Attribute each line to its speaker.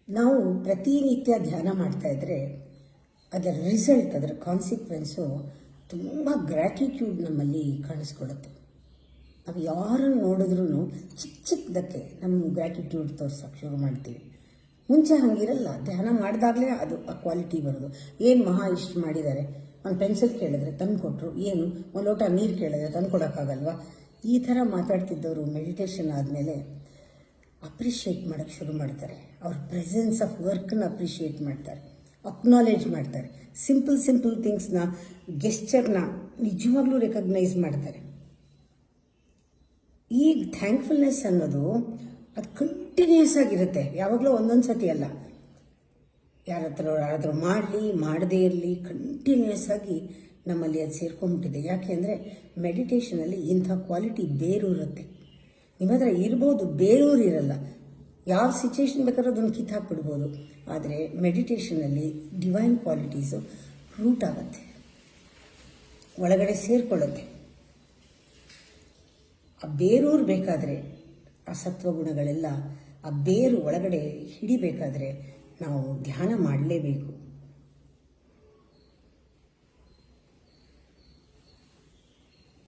Speaker 1: ನಾವು ಪ್ರತಿನಿತ್ಯ ಧ್ಯಾನ ಮಾಡ್ತಾ ಇದ್ದರೆ ಅದರ ರಿಸಲ್ಟ್, ಅದರ ಕಾನ್ಸಿಕ್ವೆನ್ಸು ತುಂಬ ಗ್ರ್ಯಾಟಿಟ್ಯೂಡ್ ನಮ್ಮಲ್ಲಿ ಕಾಣಿಸ್ಕೊಳ್ಳುತ್ತೆ. ನಾವು ಯಾರನ್ನು ನೋಡಿದ್ರೂ ಚಿಕ್ಕದಕ್ಕೆ ನಮ್ಮ ಗ್ರ್ಯಾಟಿಟ್ಯೂಡ್ ತೋರ್ಸೋಕ್ಕೆ ಶುರು ಮಾಡ್ತೀವಿ. ಮುಂಚೆ ಹಂಗಿರಲ್ಲ. ಧ್ಯಾನ ಮಾಡಿದಾಗಲೇ ಅದು ಆ ಕ್ವಾಲಿಟಿ ಬರೋದು. ಏನು ಮಹಾ ಇಷ್ಟು ಮಾಡಿದ್ದಾರೆ, ಒಂದು ಪೆನ್ಸಿಲ್ ಕೇಳಿದ್ರೆ ತಂದು ಕೊಟ್ಟರು, ಏನು ಒಂದು ಲೋಟ ನೀರು ಕೇಳಿದ್ರೆ ತಂದು ಕೊಡೋಕ್ಕಾಗಲ್ವಾ? ಈ ಥರ ಮಾತಾಡ್ತಿದ್ದವರು ಮೆಡಿಟೇಷನ್ ಆದಮೇಲೆ ಅಪ್ರಿಷಿಯೇಟ್ ಮಾಡೋಕ್ಕೆ ಶುರು ಮಾಡ್ತಾರೆ. ಅವ್ರ ಪ್ರೆಸೆನ್ಸ್ ಆಫ್ ವರ್ಕ್ನ ಅಪ್ರಿಷಿಯೇಟ್ ಮಾಡ್ತಾರೆ, ಅಕ್ನಾಲೇಜ್ ಮಾಡ್ತಾರೆ. ಸಿಂಪಲ್ ಥಿಂಗ್ಸ್ನ, ಗೆಸ್ಚರ್ನ ನಿಜವಾಗ್ಲೂ ರೆಕಗ್ನೈಸ್ ಮಾಡ್ತಾರೆ. ಈ ಥ್ಯಾಂಕ್ಫುಲ್ನೆಸ್ ಅನ್ನೋದು ಅದು ಕಂಟಿನ್ಯೂಸ್ ಆಗಿರುತ್ತೆ, ಯಾವಾಗಲೂ ಒಂದೊಂದು ಸತಿ ಅಲ್ಲ. ಯಾರಾದರೂ ಮಾಡದೇ ಇರಲಿ, ಕಂಟಿನ್ಯೂಸ್ ಆಗಿ ನಮ್ಮಲ್ಲಿ ಅದು ಸೇರ್ಕೊಂಡ್ಬಿಟ್ಟಿದೆ. ಯಾಕೆ ಅಂದರೆ ಮೆಡಿಟೇಷನಲ್ಲಿ ಇಂಥ ಕ್ವಾಲಿಟಿ ಬೇರೂರುತ್ತೆ. ನಿಮ್ಮ ಹತ್ರ ಇರ್ಬೋದು, ಬೇರೂರು ಇರಲ್ಲ. ಯಾವ ಸಿಚುವೇಶನ್ ಬೇಕಾದ್ರೂ ಅದನ್ನು ಕಿತ್ತಾಕ್ಬಿಡ್ಬೋದು. ಆದರೆ ಮೆಡಿಟೇಷನಲ್ಲಿ ಡಿವೈನ್ ಕ್ವಾಲಿಟೀಸು ರೂಟ್ ಆಗುತ್ತೆ, ಒಳಗಡೆ ಸೇರಿಕೊಳ್ಳುತ್ತೆ. ಆ ಬೇರೂರು ಬೇಕಾದರೆ, ಆ ಸತ್ವಗುಣಗಳೆಲ್ಲ ಆ ಬೇರು ಒಳಗಡೆ ಹಿಡಿಬೇಕಾದ್ರೆ ನಾವು ಧ್ಯಾನ ಮಾಡಲೇಬೇಕು.